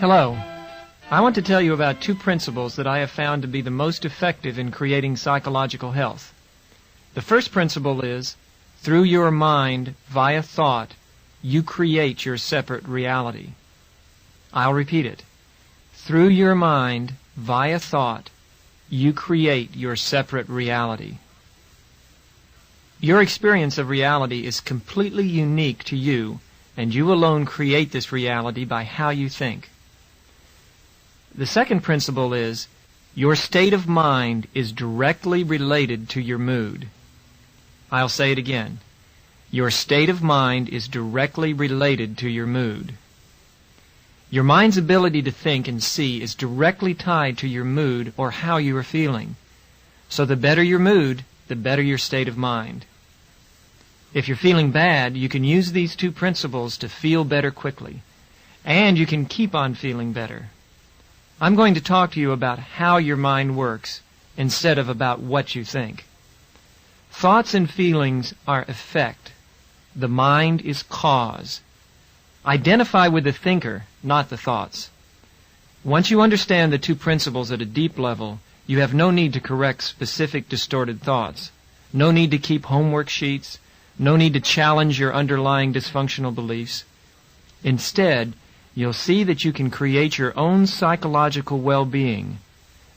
Hello. I want to tell you about two principles that I have found to be the most effective in creating psychological health. The first principle is, through your mind, via thought, you create your separate reality. I'll repeat it. Through your mind, via thought, you create your separate reality. Your experience of reality is completely unique to you, and you alone create this reality by how you think. The second principle is, your state of mind is directly related to your mood. I'll say it again. Your state of mind is directly related to your mood. Your mind's ability to think and see is directly tied to your mood or how you are feeling. So the better your mood, the better your state of mind. If you're feeling bad, you can use these two principles to feel better quickly. And you can keep on feeling better. I'm going to talk to you about how your mind works instead of about what you think. Thoughts and feelings are effect. The mind is cause. Identify with the thinker, not the thoughts. Once you understand the two principles at a deep level, you have no need to correct specific distorted thoughts, no need to keep homework sheets, no need to challenge your underlying dysfunctional beliefs. Instead, you'll see that you can create your own psychological well-being,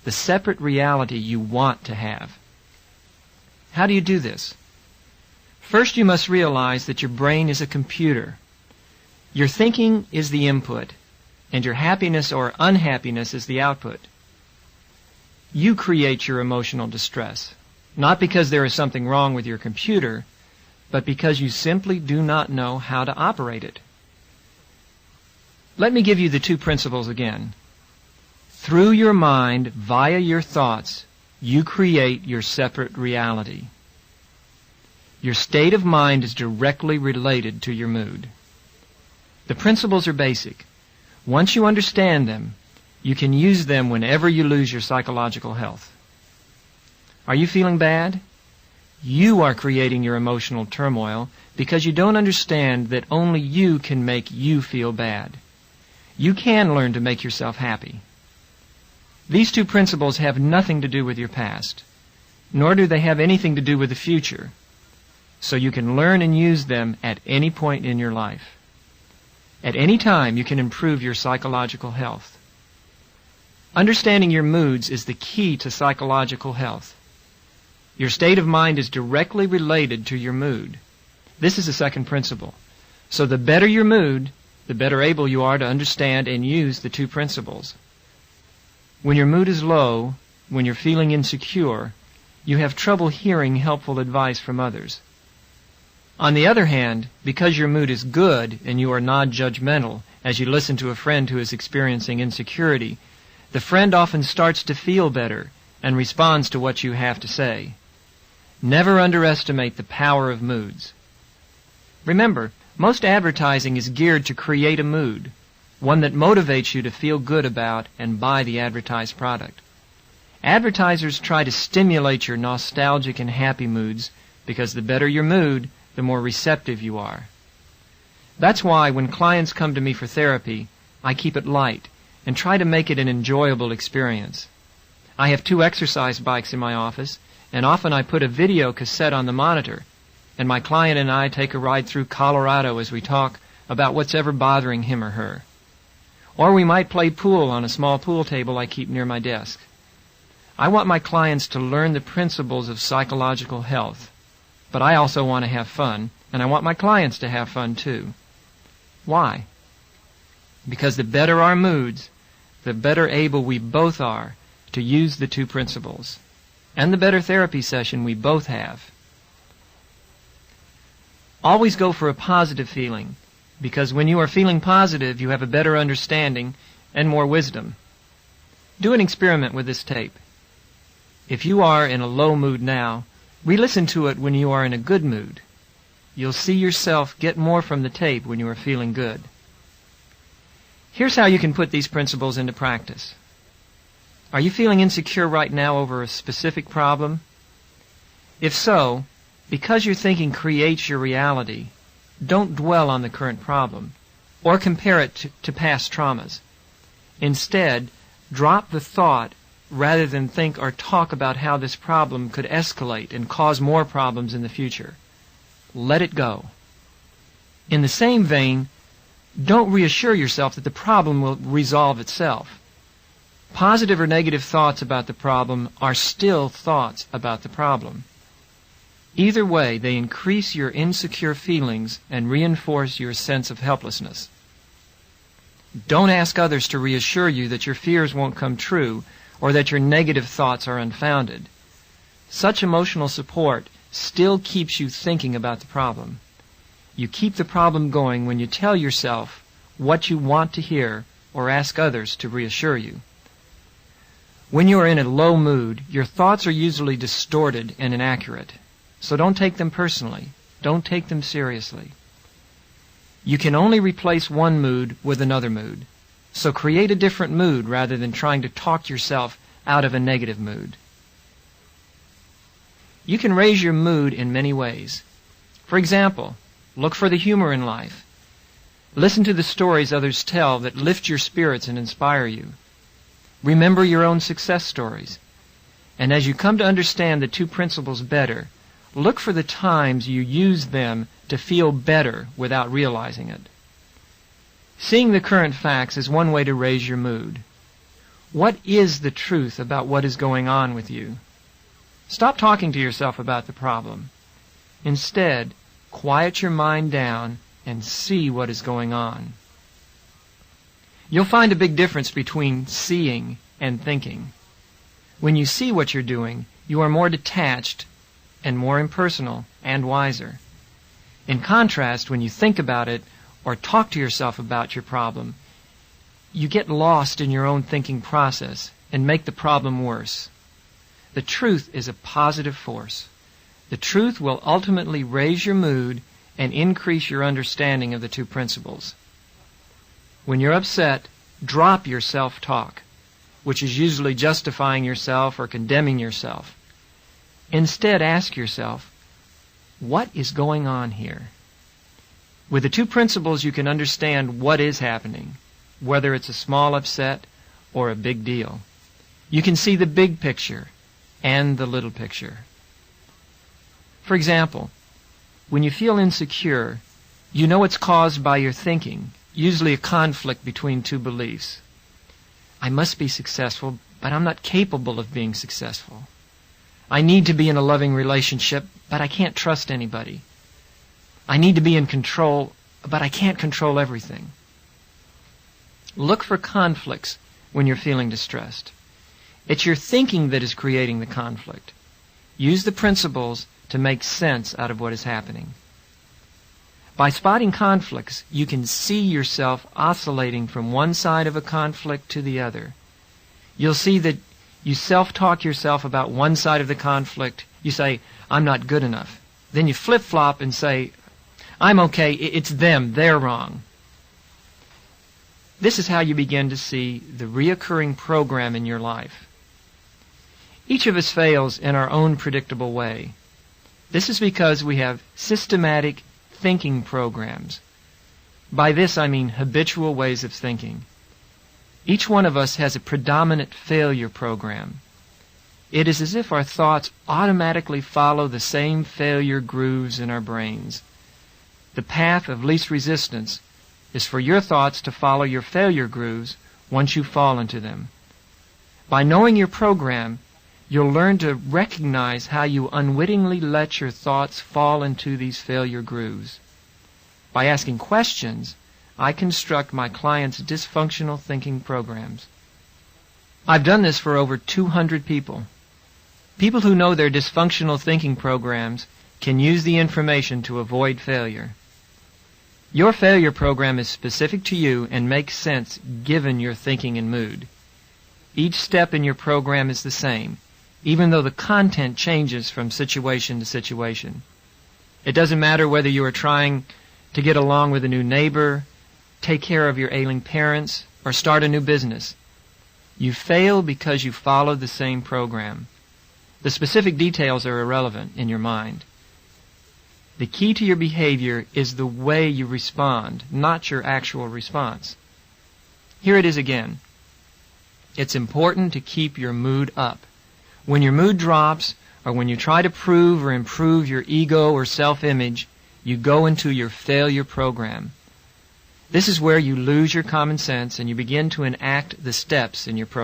the separate reality you want to have. How do you do this? First, you must realize that your brain is a computer. Your thinking is the input, and your happiness or unhappiness is the output. You create your emotional distress, not because there is something wrong with your computer, but because you simply do not know how to operate it. Let me give you the two principles again. Through your mind, via your thoughts, you create your separate reality. Your state of mind is directly related to your mood. The principles are basic. Once you understand them, you can use them whenever you lose your psychological health. Are you feeling bad? You are creating your emotional turmoil because you don't understand that only you can make you feel bad. You can learn to make yourself happy. These two principles have nothing to do with your past, nor do they have anything to do with the future, so you can learn and use them at any point in your life. At any time, you can improve your psychological health. Understanding your moods is the key to psychological health. Your state of mind is directly related to your mood. This is the second principle. So the better your mood, the better able you are to understand and use the two principles. When your mood is low, when you're feeling insecure, you have trouble hearing helpful advice from others. On the other hand, because your mood is good and you are non-judgmental as you listen to a friend who is experiencing insecurity, the friend often starts to feel better and responds to what you have to say. Never underestimate the power of moods. Remember, most advertising is geared to create a mood, one that motivates you to feel good about and buy the advertised product. Advertisers try to stimulate your nostalgic and happy moods because the better your mood, the more receptive you are. That's why when clients come to me for therapy, I keep it light and try to make it an enjoyable experience. I have 2 exercise bikes in my office, and often I put a video cassette on the monitor, and my client and I take a ride through Colorado as we talk about what's ever bothering him or her. Or we might play pool on a small pool table I keep near my desk. I want my clients to learn the principles of psychological health, but I also want to have fun, and I want my clients to have fun too. Why? Because the better our moods, the better able we both are to use the two principles, and the better therapy session we both have. Always go for a positive feeling, because when you are feeling positive, you have a better understanding and more wisdom. Do an experiment with this tape. If you are in a low mood now, re-listen to it when you are in a good mood. You'll see yourself get more from the tape when you are feeling good. Here's how you can put these principles into practice. Are you feeling insecure right now over a specific problem? If so, because your thinking creates your reality, don't dwell on the current problem or compare it to past traumas. Instead, drop the thought rather than think or talk about how this problem could escalate and cause more problems in the future. Let it go. In the same vein, don't reassure yourself that the problem will resolve itself. Positive or negative thoughts about the problem are still thoughts about the problem. Either way, they increase your insecure feelings and reinforce your sense of helplessness. Don't ask others to reassure you that your fears won't come true or that your negative thoughts are unfounded. Such emotional support still keeps you thinking about the problem. You keep the problem going when you tell yourself what you want to hear or ask others to reassure you. When you are in a low mood, your thoughts are usually distorted and inaccurate. So don't take them personally. Don't take them seriously. You can only replace one mood with another mood. So create a different mood rather than trying to talk yourself out of a negative mood. You can raise your mood in many ways. For example, look for the humor in life. Listen to the stories others tell that lift your spirits and inspire you. Remember your own success stories. And as you come to understand the two principles better, look for the times you use them to feel better without realizing it. Seeing the current facts is one way to raise your mood. What is the truth about what is going on with you? Stop talking to yourself about the problem. Instead, quiet your mind down and see what is going on. You'll find a big difference between seeing and thinking. When you see what you're doing, you are more detached and more impersonal and wiser. In contrast, when you think about it or talk to yourself about your problem, you get lost in your own thinking process and make the problem worse. The truth is a positive force. The truth will ultimately raise your mood and increase your understanding of the two principles. When you're upset, drop your self-talk, which is usually justifying yourself or condemning yourself. Instead, ask yourself, what is going on here? With the two principles, you can understand what is happening, whether it's a small upset or a big deal. You can see the big picture and the little picture. For example, when you feel insecure, you know it's caused by your thinking, usually a conflict between two beliefs. I must be successful, but I'm not capable of being successful. I need to be in a loving relationship, but I can't trust anybody. I need to be in control, but I can't control everything. Look for conflicts when you're feeling distressed. It's your thinking that is creating the conflict. Use the principles to make sense out of what is happening. By spotting conflicts, you can see yourself oscillating from one side of a conflict to the other. You'll see that you self-talk yourself about one side of the conflict. You say, I'm not good enough. Then you flip-flop and say, I'm okay, it's them, they're wrong. This is how you begin to see the reoccurring program in your life. Each of us fails in our own predictable way. This is because we have systematic thinking programs. By this I mean habitual ways of thinking. Each one of us has a predominant failure program. It is as if our thoughts automatically follow the same failure grooves in our brains. The path of least resistance is for your thoughts to follow your failure grooves once you fall into them. By knowing your program, you'll learn to recognize how you unwittingly let your thoughts fall into these failure grooves. By asking questions, I construct my clients' dysfunctional thinking programs. I've done this for over 200 people. People who know their dysfunctional thinking programs can use the information to avoid failure. Your failure program is specific to you and makes sense given your thinking and mood. Each step in your program is the same, even though the content changes from situation to situation. It doesn't matter whether you are trying to get along with a new neighbor, take care of your ailing parents, or start a new business. You fail because you follow the same program. The specific details are irrelevant in your mind. The key to your behavior is the way you respond, not your actual response. Here it is again. It's important to keep your mood up. When your mood drops, or when you try to prove or improve your ego or self-image, you go into your failure program. This is where you lose your common sense and you begin to enact the steps in your program.